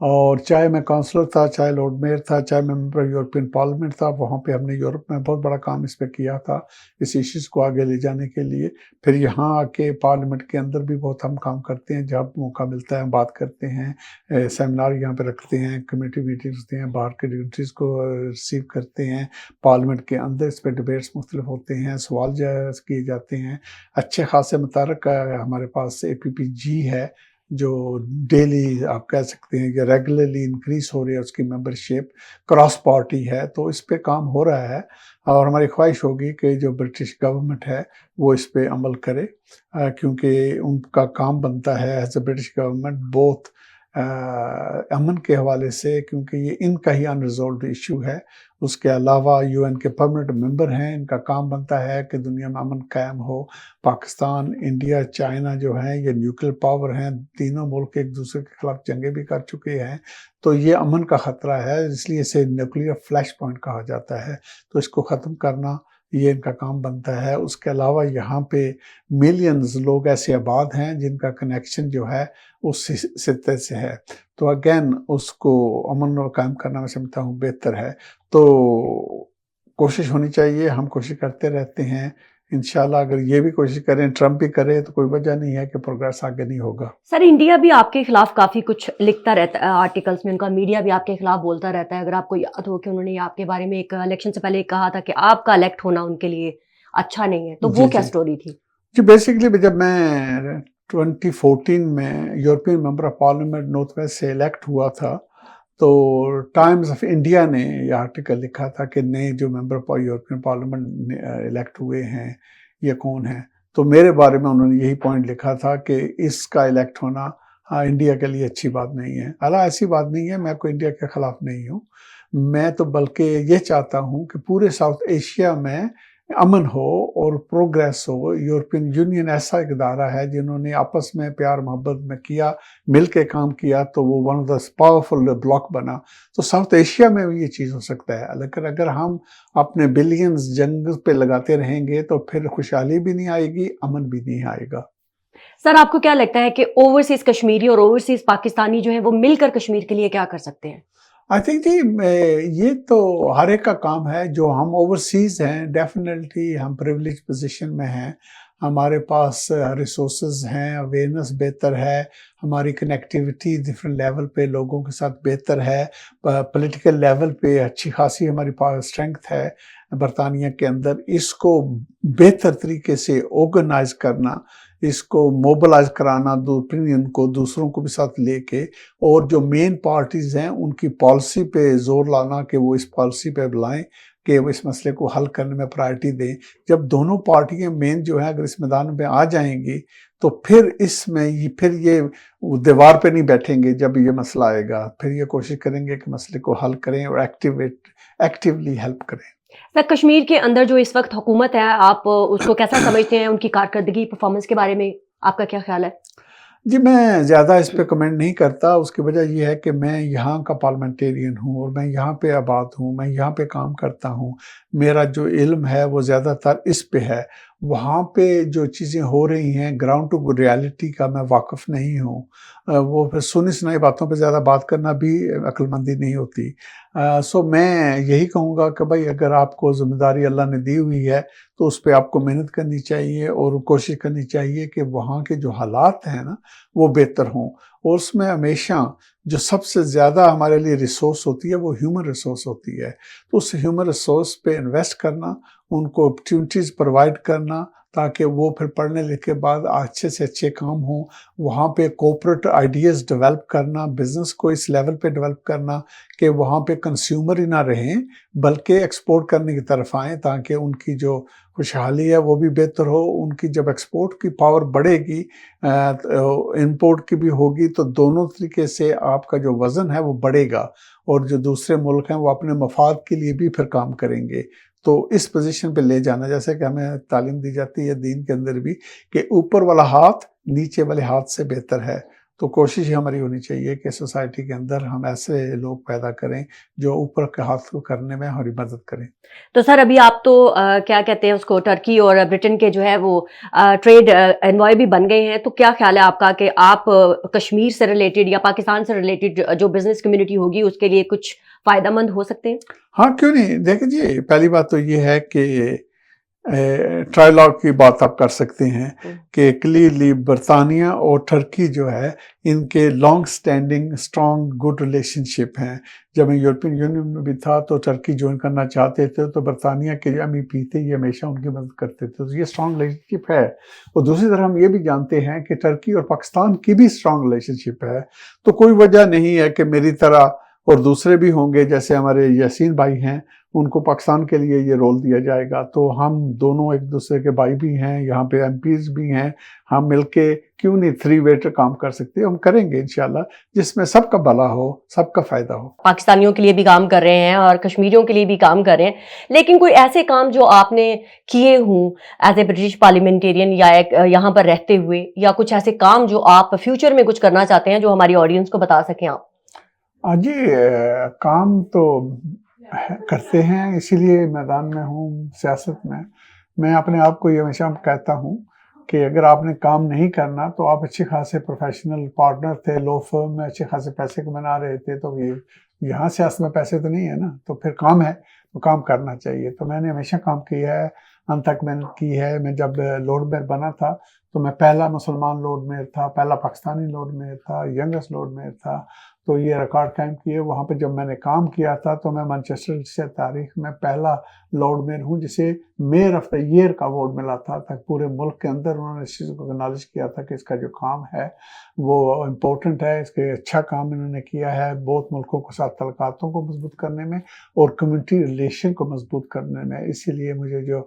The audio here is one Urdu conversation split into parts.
اور چاہے میں کونسلر تھا، چاہے لارڈ میئر تھا، چاہے میں ممبر یورپین پارلیمنٹ تھا، وہاں پہ ہم نے یورپ میں بہت بڑا کام اس پہ کیا تھا اس ایشوز کو آگے لے جانے کے لیے. پھر یہاں آ کے پارلیمنٹ کے اندر بھی بہت ہم کام کرتے ہیں، جب موقع ملتا ہے ہم بات کرتے ہیں، سیمینار یہاں پہ رکھتے ہیں، کمیٹی میٹنگز ہوتے ہیں، باہر کے ڈگنیٹریز کو ریسیو کرتے ہیں، پارلیمنٹ کے اندر اس پہ ڈبیٹس مختلف ہوتے ہیں، سوال جائز کیے جاتے ہیں. اچھے خاصے متحرک ہمارے پاس APPG ہے جو ڈیلی آپ کہہ سکتے ہیں کہ ریگولرلی انکریز ہو رہی ہے اس کی ممبرشپ، کراس پارٹی ہے، تو اس پہ کام ہو رہا ہے. اور ہماری خواہش ہوگی کہ جو برٹش گورنمنٹ ہے وہ اس پہ عمل کرے، کیونکہ ان کا کام بنتا ہے ایز اے برٹش گورنمنٹ بہت امن کے حوالے سے، کیونکہ یہ ان کا ہی انریزولوڈ ایشو ہے. اس کے علاوہ UN کے پرمننٹ ممبر ہیں، ان کا کام بنتا ہے کہ دنیا میں امن قائم ہو. پاکستان، انڈیا، چائنا جو ہیں یہ نیوکلیر پاور ہیں، تینوں ملک ایک دوسرے کے خلاف جنگیں بھی کر چکے ہیں، تو یہ امن کا خطرہ ہے، اس لیے اسے نیوکلیر فلیش پوائنٹ کہا جاتا ہے. تو اس کو ختم کرنا یہ ان کا کام بنتا ہے. اس کے علاوہ یہاں پہ ملینز لوگ ایسے آباد ہیں جن کا کنیکشن جو ہے اس خطے سے ہے، تو اگین اس کو امن و قائم کرنا میں سمجھتا ہوں بہتر ہے. تو کوشش ہونی چاہیے، ہم کوشش کرتے رہتے ہیں. انشاءاللہ اگر یہ بھی کوشش کریں، ٹرمپ بھی کرے، تو کوئی وجہ نہیں ہے کہ پروگریس آگے نہیں ہوگا. سر انڈیا بھی آپ کے خلاف کافی کچھ لکھتا رہتا ہے آرٹیکلز میں، ان کا میڈیا بھی آپ کے خلاف بولتا رہتا ہے. اگر آپ کو یاد ہو کہ انہوں نے آپ کے بارے میں ایک الیکشن سے پہلے کہا تھا کہ آپ کا الیکٹ ہونا ان کے لیے اچھا نہیں ہے، تو وہ کیا سٹوری تھی؟ جی بیسیکلی جب میں 2014 میں European member of parliament north west سے الیکٹ ہوا تھا، تو ٹائمز آف انڈیا نے یہ آرٹیکل لکھا تھا کہ نئے جو member of European parliament elect ہوئے ہیں یہ کون ہیں. تو میرے بارے میں انہوں نے یہی پوائنٹ لکھا تھا کہ اس کا الیکٹ ہونا انڈیا کے لیے اچھی بات نہیں ہے. حالانکہ ایسی بات نہیں ہے، میں کوئی انڈیا کے خلاف نہیں ہوں، میں تو بلکہ یہ چاہتا ہوں کہ پورے ساؤتھ ایشیا میں امن ہو اور پروگریس ہو. یورپین یونین ایسا ایک ادارہ ہے جنہوں نے آپس میں پیار محبت میں کیا، مل کے کام کیا، تو وہ one of the powerful block بنا. تو ساؤتھ ایشیا میں بھی یہ چیز ہو سکتا ہے، لیکن اگر ہم اپنے بلینز جنگ پہ لگاتے رہیں گے تو پھر خوشحالی بھی نہیں آئے گی، امن بھی نہیں آئے گا. سر آپ کو کیا لگتا ہے کہ اوورسیز کشمیری اور اوورسیز پاکستانی جو ہیں وہ مل کر کشمیر کے لیے کیا کر سکتے ہیں؟ آئی تھنک جی یہ تو ہر ایک کا کام ہے. جو ہم اوورسیز ہیں ڈیفینیٹلی ہم پریولیج پوزیشن میں ہیں، ہمارے پاس ریسورسز ہیں، اویئرنس بہتر ہے، ہماری کنیکٹیوٹی ڈفرینٹ لیول پہ لوگوں کے ساتھ بہتر ہے، پولیٹیکل لیول پہ اچھی خاصی ہماری اسٹرینگتھ ہے برطانیہ کے اندر. اس کو بہتر طریقے سے آرگنائز کرنا، اس کو موبلائز کرانا، اوپینین کو دوسروں کو بھی ساتھ لے کے، اور جو مین پارٹیز ہیں ان کی پالیسی پہ زور لانا کہ وہ اس پالیسی پہ لائیں کہ وہ اس مسئلے کو حل کرنے میں پرائرٹی دیں. جب دونوں پارٹیاں مین جو ہیں اگر اس میدان میں آ جائیں گی تو پھر اس میں پھر یہ دیوار پہ نہیں بیٹھیں گے. جب یہ مسئلہ آئے گا پھر یہ کوشش کریں گے کہ مسئلے کو حل کریں اور ایکٹیولی ہیلپ کریں. سر کشمیر کے اندر جو اس وقت حکومت ہے، آپ اس کو کیسا سمجھتے ہیں؟ ان کی کارکردگی پرفارمنس کے بارے میں آپ کا کیا خیال ہے؟ جی میں زیادہ اس پہ کمنٹ نہیں کرتا. اس کی وجہ یہ ہے کہ میں یہاں کا پارلیمنٹیرین ہوں اور میں یہاں پہ آباد ہوں، میں یہاں پہ کام کرتا ہوں. میرا جو علم ہے وہ زیادہ تر اس پہ ہے. وہاں پہ جو چیزیں ہو رہی ہیں گراؤنڈ ٹو ریالٹی کا میں واقف نہیں ہوں. وہ پھر سنی سنائی باتوں پہ زیادہ بات کرنا بھی عقل مندی نہیں ہوتی. سو میں یہی کہوں گا کہ بھائی اگر آپ کو ذمہ داری اللہ نے دی ہوئی ہے تو اس پہ آپ کو محنت کرنی چاہیے اور کوشش کرنی چاہیے کہ وہاں کے جو حالات ہیں نا وہ بہتر ہوں. اور اس میں ہمیشہ جو سب سے زیادہ ہمارے لیے ریسورس ہوتی ہے وہ ہیومن ریسورس ہوتی ہے. تو اس ہیومن ریسورس پہ انویسٹ کرنا، ان کو اپرچونٹیز پرووائڈ کرنا تاکہ وہ پھر پڑھنے لکھے بعد اچھے سے اچھے کام ہوں. وہاں پہ کوپریٹ آئیڈیاز ڈیولپ کرنا، بزنس کو اس لیول پہ ڈیولپ کرنا کہ وہاں پہ کنزیومر ہی نہ رہیں بلکہ ایکسپورٹ کرنے کی طرف آئیں تاکہ ان کی جو خوشحالی ہے وہ بھی بہتر ہو. ان کی جب ایکسپورٹ کی پاور بڑھے گی، امپورٹ کی بھی ہوگی، تو دونوں طریقے سے آپ کا جو وزن ہے وہ بڑھے گا اور جو دوسرے ملک ہیں وہ اپنے مفاد کے لیے بھی پھر کام کریں گے. تو اس پوزیشن پہ لے جانا، جیسے کہ ہمیں تعلیم دی جاتی ہے دین کے اندر بھی کہ اوپر والا ہاتھ نیچے والے ہاتھ سے بہتر ہے. تو کوشش ہماری ہونی چاہیے کہ سوسائٹی کے اندر ہم ایسے لوگ پیدا کریں جو اوپر کے ہاتھ کو کرنے میں ہماری مدد کریں. تو سر ابھی آپ تو کیا کہتے ہیں اس کو، ٹرکی اور برٹن کے جو ہے وہ ٹریڈ انوائے بھی بن گئے ہیں، تو کیا خیال ہے آپ کا کہ آپ کشمیر سے ریلیٹڈ یا پاکستان سے ریلیٹڈ جو بزنس کمیونٹی ہوگی اس کے لیے کچھ فائدہ مند ہو سکتے ہیں؟ ہاں کیوں نہیں. دیکھیں جی، پہلی بات تو یہ ہے کہ ٹرائیلاگ کی بات آپ کر سکتے ہیں کہ کلیئرلی برطانیہ اور ٹرکی جو ہے ان کے long standing strong good relationship ہیں. جب میں یورپین یونین میں بھی تھا تو ٹرکی جوائن کرنا چاہتے تھے تو برطانیہ کے جو MEP تھے یہ ہمیشہ ان کی مدد کرتے تھے. تو یہ اسٹرانگ ریلیشن شپ ہے. اور دوسری طرف ہم یہ بھی جانتے ہیں کہ ٹرکی اور پاکستان کی بھی اسٹرانگ ریلیشن شپ ہے. تو کوئی وجہ نہیں ہے کہ میری طرح اور دوسرے بھی ہوں گے، جیسے ہمارے یاسین بھائی ہیں، ان کو پاکستان کے لیے یہ رول دیا جائے گا. تو ہم دونوں ایک دوسرے کے بھائی بھی ہیں، یہاں پہ MPs بھی ہیں، ہم مل کے کیوں نہیں 3 وے کام کر سکتے. ہم کریں گے انشاءاللہ، جس میں سب کا بھلا ہو، سب کا فائدہ ہو. پاکستانیوں کے لیے بھی کام کر رہے ہیں اور کشمیریوں کے لیے بھی کام کر رہے ہیں، لیکن کوئی ایسے کام جو آپ نے کیے ہوں ایز اے برٹش پارلیمنٹیرین یا یہاں پر رہتے ہوئے، یا کچھ ایسے کام جو آپ فیوچر میں کچھ کرنا چاہتے ہیں جو ہماری آڈینس کو بتا سکیں آپ؟ جی کام تو کرتے ہیں، اسی لیے میدان میں ہوں سیاست میں. میں اپنے آپ کو یہ ہمیشہ کہتا ہوں کہ اگر آپ نے کام نہیں کرنا تو آپ اچھے خاصے پروفیشنل پارٹنر تھے لاء فرم میں، اچھے خاصے پیسے بنا رہے تھے، تو یہاں سیاست میں پیسے تو نہیں ہے نا، تو پھر کام ہے تو کام کرنا چاہیے. تو میں نے ہمیشہ کام کیا ہے، انت تک محنت کی ہے. میں جب لارڈ میئر بنا تھا تو میں پہلا مسلمان لارڈ میئر تھا، پہلا پاکستانی لارڈ میئر تھا، ینگسٹ لارڈ میئر تھا. تو یہ ریکارڈ قائم کیے. وہاں پہ جب میں نے کام کیا تھا تو میں مانچسٹر سے تاریخ میں پہلا لارڈ میئر ہوں جسے میئر آف دا ایئر کا اوارڈ ملا تھا. تک پورے ملک کے اندر انہوں نے اس چیز کو اکنالج کیا تھا کہ اس کا جو کام ہے وہ امپورٹنٹ ہے، اس کے اچھا کام انہوں نے کیا ہے بہت ملکوں کے ساتھ تعلقاتوں کو مضبوط کرنے میں اور کمیونٹی ریلیشن کو مضبوط کرنے میں. اسی لیے مجھے جو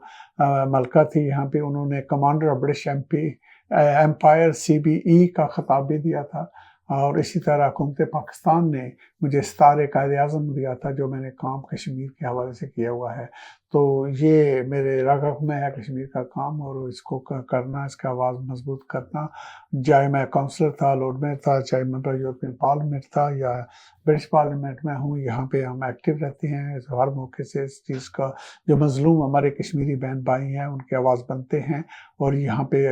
ملکہ تھی یہاں پہ، انہوں نے commander of British Empire CBE کا خطاب بھی دیا تھا. اور اسی طرح حکومت پاکستان نے مجھے ستارے قائد اعظم دیا تھا جو میں نے کام کشمیر کے حوالے سے کیا ہوا ہے. تو یہ میرے رگ میں ہے کشمیر کا کام، اور اس کو کرنا، اس کا آواز مضبوط کرنا. چاہے میں کونسلر تھا، لارڈ میئر تھا، چاہے ممبر یورپین پارلیمنٹ تھا یا برٹش پارلیمنٹ میں ہوں، یہاں پہ ہم ایکٹیو رہتے ہیں. ہر موقع سے اس چیز کا جو مظلوم ہمارے کشمیری بہن بھائی ہیں ان کی آواز بنتے ہیں، اور یہاں پہ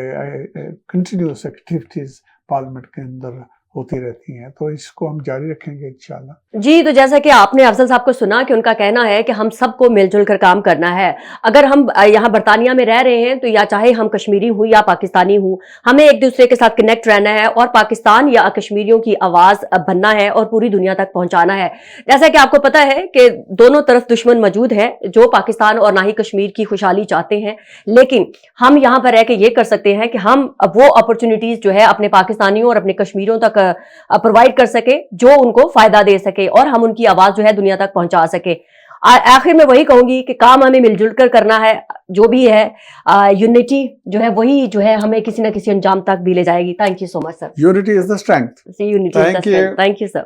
کنٹینیوس ایکٹیویٹیز پارلیمنٹ کے اندر ہوتی رہتی ہیں. تو اس کو ہم جاری رکھیں گے انشاءاللہ. جی، تو جیسا کہ آپ نے افضل صاحب کو سنا کہ ان کا کہنا ہے کہ ہم سب کو مل جل کر کام کرنا ہے. اگر ہم یہاں برطانیہ میں رہ رہے ہیں تو یا چاہے ہم کشمیری ہوں یا پاکستانی ہوں، ہمیں ایک دوسرے کے ساتھ کنیکٹ رہنا ہے اور پاکستان یا کشمیریوں کی آواز بننا ہے اور پوری دنیا تک پہنچانا ہے. جیسا کہ آپ کو پتا ہے کہ دونوں طرف دشمن موجود ہیں جو پاکستان اور نہ ہی کشمیر کی خوشحالی چاہتے ہیں، لیکن ہم یہاں پر رہ کے یہ کر سکتے ہیں کہ ہم وہ اپرچونٹیز جو ہے اپنے پاکستانیوں اور اپنے کشمیریوں تک پرووائڈ کر سکے جو ان کو فائدہ دے سکے اور ہم ان کی آواز جو ہے دنیا تک پہنچا سکے. آخر میں وہی کہوں گی کہ کام ہمیں مل جل کر کرنا ہے. جو بھی ہے یونٹی جو ہے وہی جو ہے ہمیں کسی نہ کسی انجام تک بھی لے جائے گی. Thank you so much sir. Unity is the strength. Unity is the strength. Thank you sir.